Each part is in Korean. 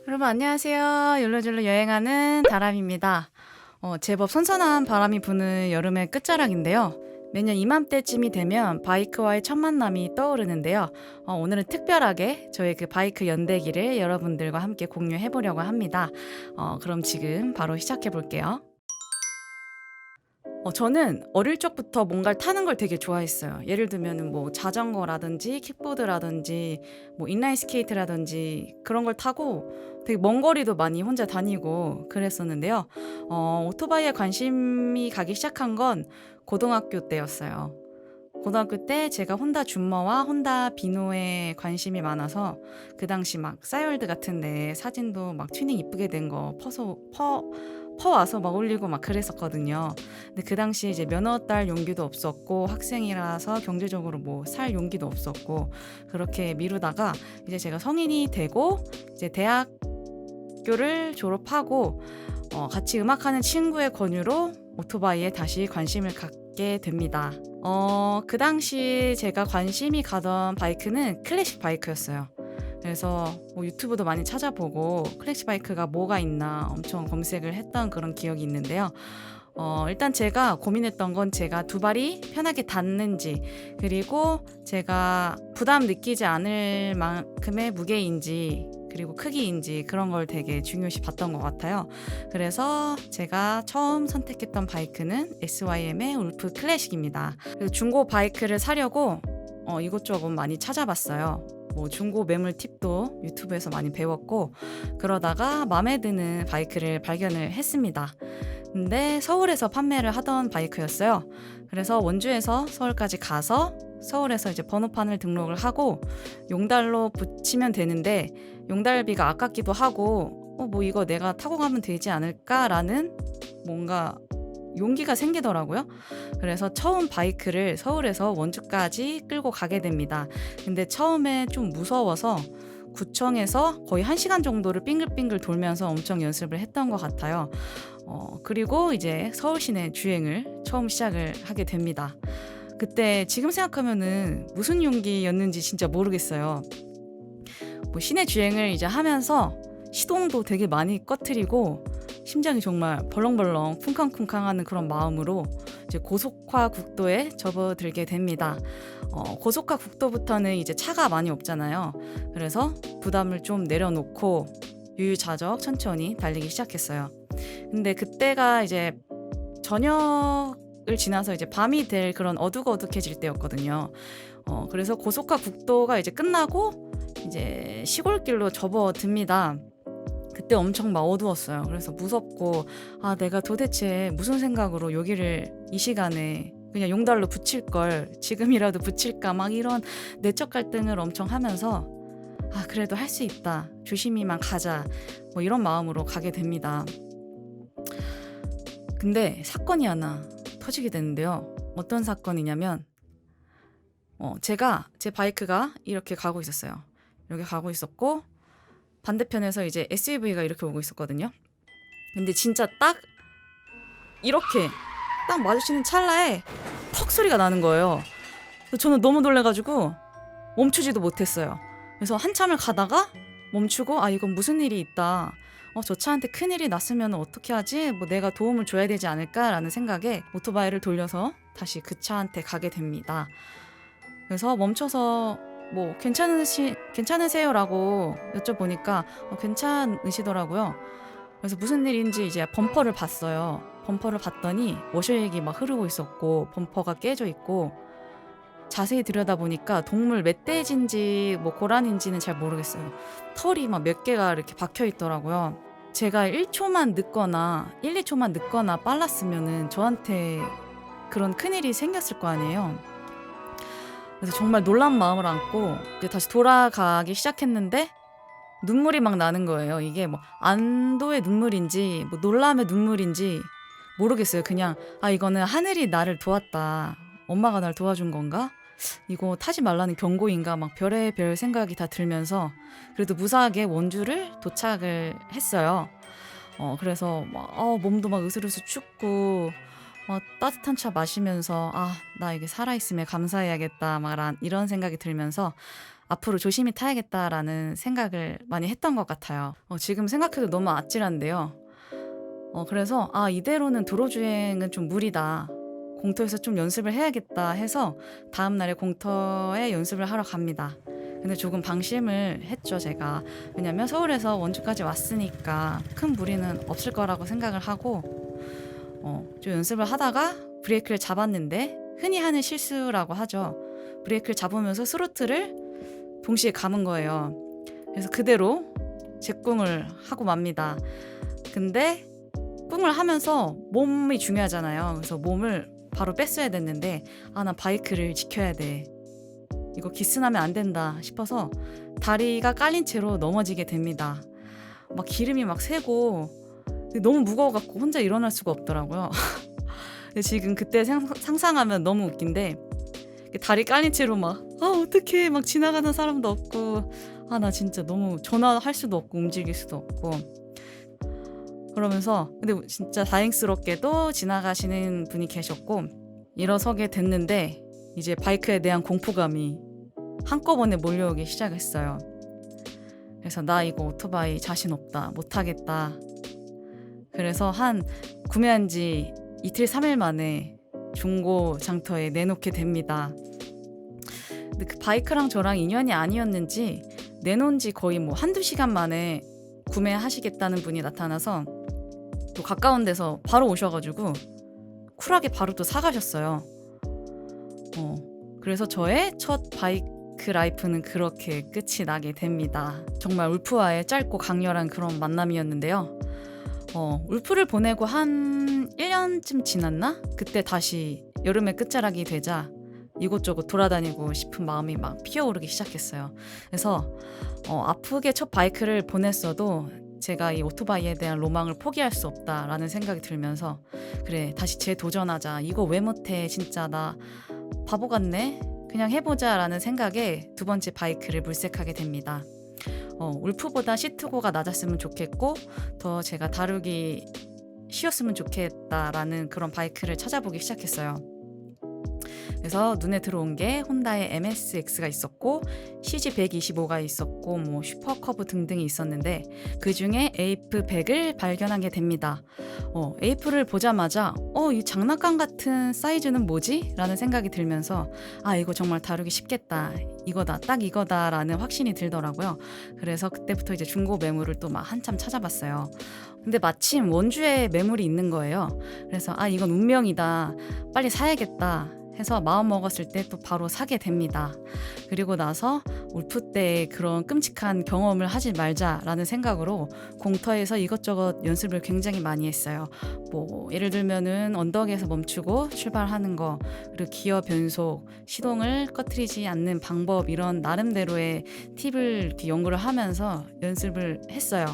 여러분 안녕하세요. 욜로졸로 여행하는 다람입니다. 제법 선선한 바람이 부는 여름의 끝자락인데요. 매년 이맘때쯤이 되면 바이크와의 첫 만남이 떠오르는데요. 오늘은 특별하게 저의 그 바이크 연대기를 여러분들과 함께 공유해 보려고 합니다. 그럼 지금 바로 시작해 볼게요. 저는 어릴 적부터 뭔가를 타는 걸 되게 좋아했어요. 예를 들면은 뭐 자전거라든지 킥보드라든지 뭐 인라인 스케이트라든지 그런 걸 타고 되게 먼 거리도 많이 혼자 다니고 그랬었는데요. 오토바이에 관심이 가기 시작한 건 고등학교 때였어요. 고등학교 때 제가 혼다 준머와 혼다 비노에 관심이 많아서 그 당시 막 싸이월드 같은 데 사진도 막 튜닝 이쁘게 된 거 퍼 와서 막 올리고 막 그랬었거든요. 근데 그 당시에 이제 면허 딸 용기도 없었고 학생이라서 경제적으로 뭐 살 용기도 없었고 그렇게 미루다가 이제 제가 성인이 되고 이제 대학교를 졸업하고 같이 음악하는 친구의 권유로 오토바이에 다시 관심을 갖게 됩니다. 그 당시 제가 관심이 가던 바이크는 클래식 바이크였어요. 그래서 뭐 유튜브도 많이 찾아보고 클래식 바이크가 뭐가 있나 엄청 검색을 했던 그런 기억이 있는데요. 일단 제가 고민했던 건 제가 두 발이 편하게 닿는지 그리고 제가 부담 느끼지 않을 만큼의 무게인지 그리고 크기인지 그런 걸 되게 중요시 봤던 것 같아요. 그래서 제가 처음 선택했던 바이크는 SYM의 울프 클래식입니다. 그래서 중고 바이크를 사려고 이것저것 많이 찾아봤어요. 뭐 중고 매물 팁도 유튜브에서 많이 배웠고 그러다가 마음에 드는 바이크를 발견을 했습니다. 근데 서울에서 판매를 하던 바이크였어요. 그래서 원주에서 서울까지 가서 서울에서 이제 번호판을 등록을 하고 용달로 붙이면 되는데 용달비가 아깝기도 하고 뭐 이거 내가 타고 가면 되지 않을까라는 뭔가 용기가 생기더라고요. 그래서 처음 바이크를 서울에서 원주까지 끌고 가게 됩니다. 근데 처음에 좀 무서워서 구청에서 거의 1시간 정도를 빙글빙글 돌면서 엄청 연습을 했던 것 같아요. 그리고 이제 서울 시내 주행을 처음 시작을 하게 됩니다. 그때 지금 생각하면은 무슨 용기였는지 진짜 모르겠어요. 뭐 시내 주행을 이제 하면서 시동도 되게 많이 꺼트리고 심장이 정말 벌렁벌렁 쿵쾅쿵쾅하는 그런 마음으로 이제 고속화 국도에 접어들게 됩니다. 고속화 국도부터는 이제 차가 많이 없잖아요. 그래서 부담을 좀 내려놓고 유유자적 천천히 달리기 시작했어요. 근데 그때가 이제 저녁을 지나서 이제 밤이 될 그런 어둑어둑해질 때였거든요. 그래서 고속화 국도가 이제 끝나고 이제 시골길로 접어듭니다. 그때 엄청 막 어두웠어요. 그래서 무섭고 내가 도대체 무슨 생각으로 여기를 이 시간에 그냥 용달로 붙일 걸 지금이라도 붙일까 막 이런 내적 갈등을 엄청 하면서 그래도 할 수 있다. 조심히만 가자. 뭐 이런 마음으로 가게 됩니다. 근데 사건이 하나 터지게 되는데요. 어떤 사건이냐면 제가 제 바이크가 이렇게 가고 있었어요. 이렇게 가고 있었고 반대편에서 이제 SUV가 이렇게 오고 있었거든요. 근데 진짜 딱 이렇게 딱 마주치는 찰나에 퍽 소리가 나는 거예요. 그래서 저는 너무 놀래가지고 멈추지도 못했어요. 그래서 한참을 가다가 멈추고 이건 무슨 일이 있다. 저 차한테 큰일이 났으면 어떻게 하지? 뭐 내가 도움을 줘야 되지 않을까라는 생각에 오토바이를 돌려서 다시 그 차한테 가게 됩니다. 그래서 멈춰서 뭐 괜찮으세요라고 여쭤보니까 괜찮으시더라고요. 그래서 무슨 일인지 이제 범퍼를 봤어요. 범퍼를 봤더니 워셔액이 막 흐르고 있었고 범퍼가 깨져 있고 자세히 들여다보니까 동물 멧돼지인지 뭐 고란인지는 잘 모르겠어요. 털이 막 몇 개가 이렇게 박혀 있더라고요. 제가 1초만 늦거나 1, 2초만 늦거나 빨랐으면은 저한테 그런 큰일이 생겼을 거 아니에요. 그래서 정말 놀란 마음을 안고 이제 다시 돌아가기 시작했는데 눈물이 막 나는 거예요. 이게 뭐 안도의 눈물인지 뭐 놀람의 눈물인지 모르겠어요. 그냥 이거는 하늘이 나를 도왔다. 엄마가 날 도와준 건가? 이거 타지 말라는 경고인가? 막 별의별 생각이 다 들면서 그래도 무사하게 원주를 도착을 했어요. 그래서 막 몸도 막 으스르스 춥고 막 따뜻한 차 마시면서 나 이게 살아있음에 감사해야겠다 막 이런 생각이 들면서 앞으로 조심히 타야겠다라는 생각을 많이 했던 것 같아요. 지금 생각해도 너무 아찔한데요. 그래서 이대로는 도로 주행은 좀 무리다. 공터에서 좀 연습을 해야겠다 해서 다음 날에 공터에 연습을 하러 갑니다. 근데 조금 방심을 했죠, 제가. 왜냐면 서울에서 원주까지 왔으니까 큰 무리는 없을 거라고 생각을 하고 좀 연습을 하다가 브레이크를 잡았는데 흔히 하는 실수라고 하죠. 브레이크를 잡으면서 스로틀을 동시에 감은 거예요. 그래서 그대로 제꿍을 하고 맙니다. 근데 꿍을 하면서 몸이 중요하잖아요. 그래서 몸을 바로 뺐어야 됐는데 나 바이크를 지켜야 돼. 이거 기스나면 안 된다 싶어서 다리가 깔린 채로 넘어지게 됩니다. 막 기름이 막 새고 너무 무거워갖고 혼자 일어날 수가 없더라고요. 지금 그때 상상하면 너무 웃긴데 다리 깔린 채로 막 어떡해 막 지나가는 사람도 없고 나 진짜 너무 전화할 수도 없고 움직일 수도 없고 그러면서 근데 진짜 다행스럽게도 지나가시는 분이 계셨고 일어서게 됐는데 이제 바이크에 대한 공포감이 한꺼번에 몰려오기 시작했어요. 그래서 나 이거 오토바이 자신 없다 못하겠다. 그래서 구매한 지 이틀 3일 만에 중고 장터에 내놓게 됩니다. 근데 그 바이크랑 저랑 인연이 아니었는지 내놓은 지 거의 한두 시간 만에 구매하시겠다는 분이 나타나서 또 가까운 데서 바로 오셔가지고 쿨하게 바로 또 사가셨어요. 그래서 저의 첫 바이크 라이프는 그렇게 끝이 나게 됩니다. 정말 울프와의 짧고 강렬한 그런 만남이었는데요. 울프를 보내고 한 1년쯤 지났나? 그때 다시 여름의 끝자락이 되자 이곳저곳 돌아다니고 싶은 마음이 막 피어오르기 시작했어요. 그래서 아프게 첫 바이크를 보냈어도 제가 이 오토바이에 대한 로망을 포기할 수 없다라는 생각이 들면서 그래 다시 재도전하자. 이거 왜 못해 진짜 나 바보 같네. 그냥 해보자 라는 생각에 두 번째 바이크를 물색하게 됩니다. 울프보다 시트고가 낮았으면 좋겠고 더 제가 다루기 쉬웠으면 좋겠다라는 그런 바이크를 찾아보기 시작했어요. 그래서 눈에 들어온 게 혼다의 MSX가 있었고 CG125가 있었고 슈퍼커브 등등이 있었는데 그중에 에이프 100을 발견하게 됩니다. 에이프를 보자마자 이 장난감 같은 사이즈는 뭐지? 라는 생각이 들면서 이거 정말 다루기 쉽겠다. 이거다 딱 이거다 라는 확신이 들더라고요. 그래서 그때부터 이제 중고 매물을 또 막 한참 찾아봤어요. 근데 마침 원주에 매물이 있는 거예요. 그래서 이건 운명이다. 빨리 사야겠다. 해서 마음 먹었을 때 또 바로 사게 됩니다. 그리고 나서 울프 때의 그런 끔찍한 경험을 하지 말자라는 생각으로 공터에서 이것저것 연습을 굉장히 많이 했어요. 예를 들면은 언덕에서 멈추고 출발하는 거, 그리고 기어 변속, 시동을 꺼트리지 않는 방법 이런 나름대로의 팁을 이렇게 연구를 하면서 연습을 했어요.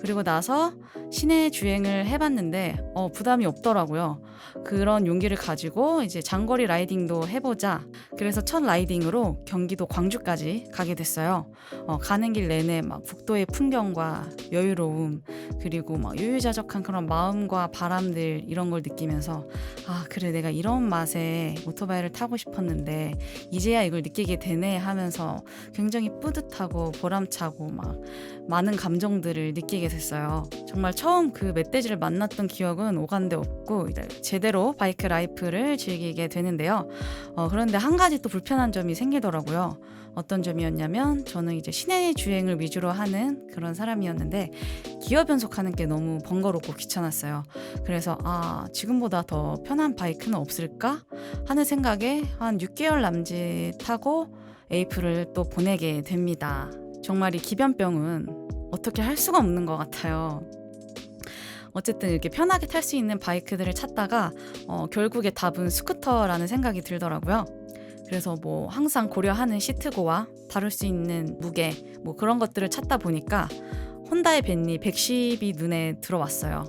그리고 나서 시내 주행을 해봤는데 부담이 없더라고요. 그런 용기를 가지고 이제 장거리 라이딩도 해보자. 그래서 첫 라이딩으로 경기도 광주까지 가게 됐어요. 가는 길 내내 막 북도의 풍경과 여유로움 그리고 막 유유자적한 그런 마음과 바람들 이런 걸 느끼면서 그래 내가 이런 맛에 오토바이를 타고 싶었는데 이제야 이걸 느끼게 되네 하면서 굉장히 뿌듯하고 보람차고 막 많은 감정들을 느끼게 됐어요. 정말 처음 그 멧돼지를 만났던 기억은 오간데 없고 제대로 바이크 라이프를 즐기게 되는데요. 그런데 한 가지 또 불편한 점이 생기더라고요. 어떤 점이었냐면 저는 이제 시내 주행을 위주로 하는 그런 사람이었는데 기어 변속하는 게 너무 번거롭고 귀찮았어요. 그래서 지금보다 더 편한 바이크는 없을까 하는 생각에 한 6개월 남짓하고 에이프를 또 보내게 됩니다. 정말 이 기변병은 어떻게 할 수가 없는 것 같아요. 어쨌든 이렇게 편하게 탈 수 있는 바이크들을 찾다가 결국에 답은 스쿠터라는 생각이 들더라고요. 그래서 항상 고려하는 시트고와 다룰 수 있는 무게 그런 것들을 찾다 보니까 혼다의 벤니 110이 눈에 들어왔어요.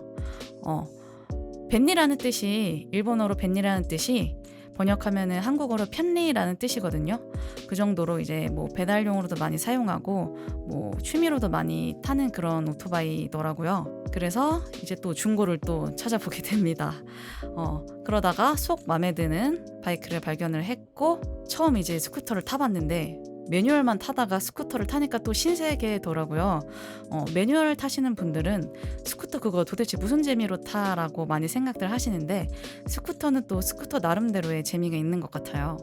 벤니라는 뜻이 일본어로 벤니라는 뜻이 번역하면은 한국어로 편리라는 뜻이거든요. 그 정도로 이제 뭐 배달용으로도 많이 사용하고 뭐 취미로도 많이 타는 그런 오토바이더라고요. 그래서 이제 또 중고를 또 찾아보게 됩니다. 그러다가 속 마음에 드는 바이크를 발견을 했고 처음 이제 스쿠터를 타봤는데 매뉴얼만 타다가 스쿠터를 타니까 또 신세계더라고요. 매뉴얼 타시는 분들은 스쿠터 그거 도대체 무슨 재미로 타라고 많이 생각들 하시는데 스쿠터는 또 스쿠터 나름대로의 재미가 있는 것 같아요.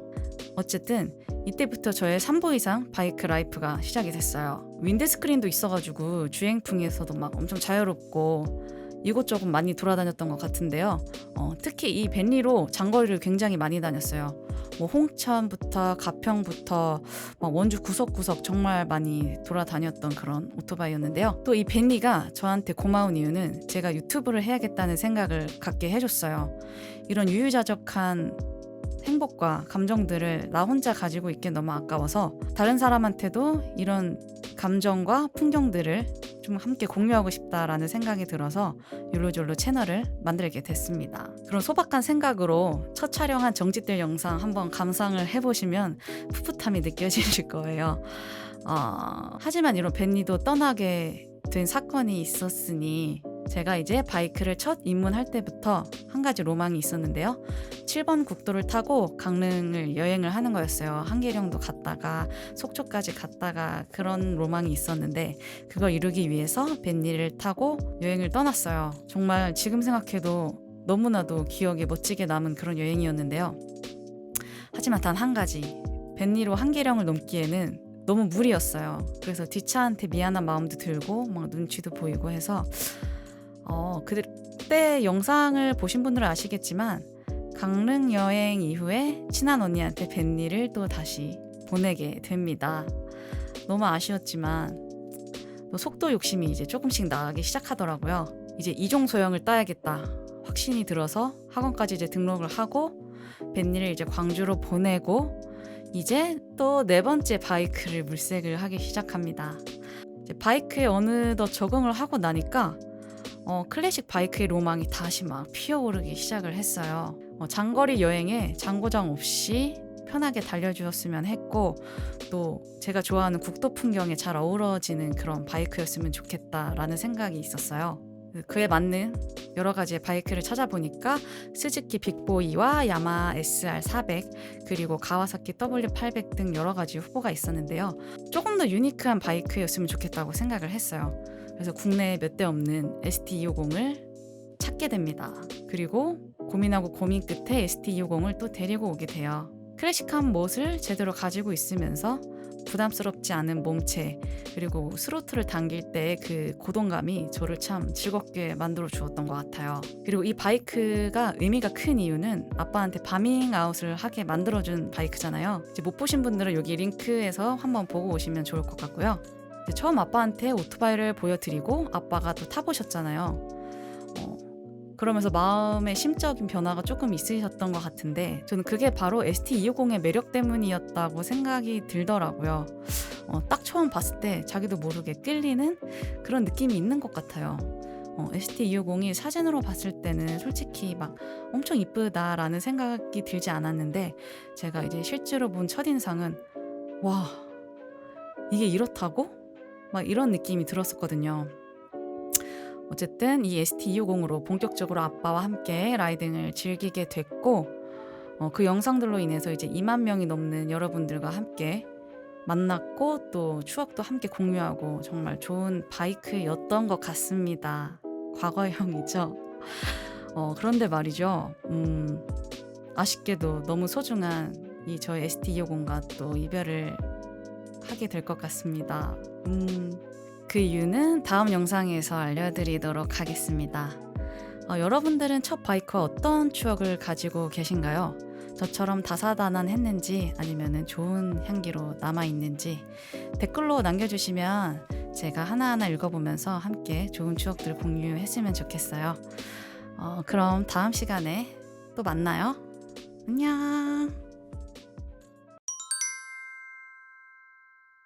어쨌든 이때부터 저의 3보 이상 바이크 라이프가 시작이 됐어요. 윈드스크린도 있어가지고 주행풍에서도 막 엄청 자유롭고 이곳저곳 많이 돌아다녔던 것 같은데요. 특히 이 벤리로 장거리를 굉장히 많이 다녔어요. 뭐 홍천부터 가평부터 막 원주 구석구석 정말 많이 돌아다녔던 그런 오토바이였는데요. 또 이 벤리가 저한테 고마운 이유는 제가 유튜브를 해야겠다는 생각을 갖게 해줬어요. 이런 유유자적한 행복과 감정들을 나 혼자 가지고 있기 너무 아까워서 다른 사람한테도 이런 감정과 풍경들을 좀 함께 공유하고 싶다라는 생각이 들어서 욜로졸로 채널을 만들게 됐습니다. 그런 소박한 생각으로 첫 촬영한 정지들 영상 한번 감상을 해보시면 풋풋함이 느껴지실 거예요. 하지만 이런 벤리도 떠나게 된 사건이 있었으니 제가 이제 바이크를 첫 입문할 때부터 한 가지 로망이 있었는데요. 7번 국도를 타고 강릉을 여행을 하는 거였어요. 한계령도 갔다가 속초까지 갔다가 그런 로망이 있었는데 그걸 이루기 위해서 벤리를 타고 여행을 떠났어요. 정말 지금 생각해도 너무나도 기억에 멋지게 남은 그런 여행이었는데요. 하지만 단 한 가지, 벤리로 한계령을 넘기에는 너무 무리였어요. 그래서 뒷차한테 미안한 마음도 들고 막 눈치도 보이고 해서 그때 영상을 보신 분들은 아시겠지만 강릉 여행 이후에 친한 언니한테 벤리를 또 다시 보내게 됩니다. 너무 아쉬웠지만 또 속도 욕심이 이제 조금씩 나기 시작하더라고요. 이제 이종 소형을 따야겠다 확신이 들어서 학원까지 이제 등록을 하고 벤리를 이제 광주로 보내고 이제 또 네 번째 바이크를 물색을 하기 시작합니다. 이제 바이크에 어느덧 적응을 하고 나니까 클래식 바이크의 로망이 다시 막 피어오르기 시작을 했어요. 장거리 여행에 장고장 없이 편하게 달려주었으면 했고 또 제가 좋아하는 국도 풍경에 잘 어우러지는 그런 바이크였으면 좋겠다라는 생각이 있었어요. 그에 맞는 여러 가지의 바이크를 찾아보니까 스즈키 빅보이와 야마하 SR400 그리고 가와사키 W800 등 여러 가지 후보가 있었는데요. 조금 더 유니크한 바이크였으면 좋겠다고 생각을 했어요. 그래서 국내에 몇 대 없는 ST250을 찾게 됩니다. 그리고 고민하고 고민 끝에 ST250을 또 데리고 오게 돼요. 클래식한 멋을 제대로 가지고 있으면서 부담스럽지 않은 몸체 그리고 스로틀을 당길 때의 그 고동감이 저를 참 즐겁게 만들어 주었던 것 같아요. 그리고 이 바이크가 의미가 큰 이유는 아빠한테 바밍아웃을 하게 만들어준 바이크잖아요. 이제 못 보신 분들은 여기 링크에서 한번 보고 오시면 좋을 것 같고요. 처음 아빠한테 오토바이를 보여드리고 아빠가 또 타보셨잖아요. 그러면서 마음의 심적인 변화가 조금 있으셨던 것 같은데 저는 그게 바로 ST250의 매력 때문이었다고 생각이 들더라고요. 딱 처음 봤을 때 자기도 모르게 끌리는 그런 느낌이 있는 것 같아요. ST250이 사진으로 봤을 때는 솔직히 막 엄청 이쁘다라는 생각이 들지 않았는데 제가 이제 실제로 본 첫인상은 와, 이게 이렇다고? 막 이런 느낌이 들었었거든요. 어쨌든 이 ST250으로 본격적으로 아빠와 함께 라이딩을 즐기게 됐고 그 영상들로 인해서 이제 2만 명이 넘는 여러분들과 함께 만났고 또 추억도 함께 공유하고 정말 좋은 바이크였던 것 같습니다. 과거형이죠. 그런데 말이죠. 아쉽게도 너무 소중한 이 저의 ST250과 또 이별을 하게 될 것 같습니다. 그 이유는 다음 영상에서 알려드리도록 하겠습니다. 여러분들은 첫 바이크와 어떤 추억을 가지고 계신가요? 저처럼 다사다난했는지 아니면 좋은 향기로 남아있는지 댓글로 남겨주시면 제가 하나하나 읽어보면서 함께 좋은 추억들을 공유했으면 좋겠어요. 그럼 다음 시간에 또 만나요. 안녕.